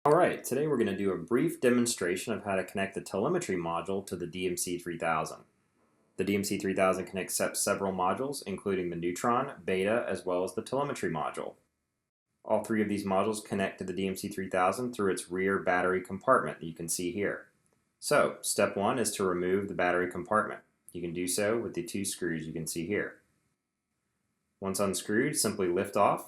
Alright, today we're going to do a brief demonstration of how to connect the telemetry module to the DMC 3000. The DMC 3000 can accept several modules, including the neutron, beta, as well as the telemetry module. All three of these modules connect to the DMC 3000 through its rear battery compartment that you can see here. So, step one is to remove the battery compartment. You can do so with the two screws you can see here. Once unscrewed, simply lift off.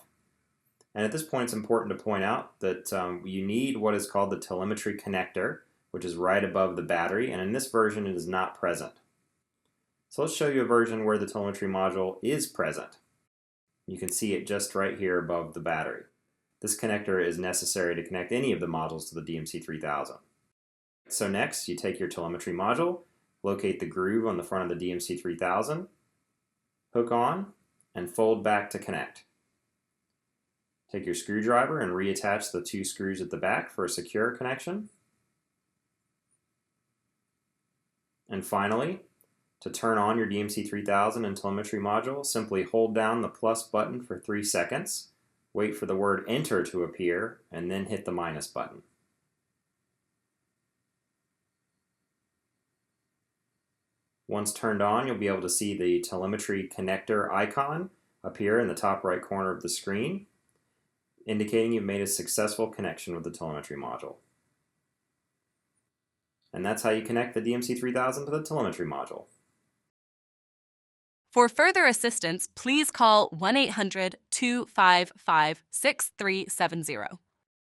And at this point, it's important to point out that you need what is called the telemetry connector, which is right above the battery, and in this version it is not present. So let's show you a version where the telemetry module is present. You can see it just right here above the battery. This connector is necessary to connect any of the modules to the DMC 3000. So next, you take your telemetry module, locate the groove on the front of the DMC 3000, hook on, and fold back to connect. Take your screwdriver and reattach the two screws at the back for a secure connection. And finally, to turn on your DMC 3000 and telemetry module, simply hold down the plus button for 3 seconds, wait for the word enter to appear, and then hit the minus button. Once turned on, you'll be able to see the telemetry connector icon appear in the top right corner of the screen, indicating you've made a successful connection with the telemetry module. And that's how you connect the DMC 3000 to the telemetry module. For further assistance, please call 1-800-255-6370.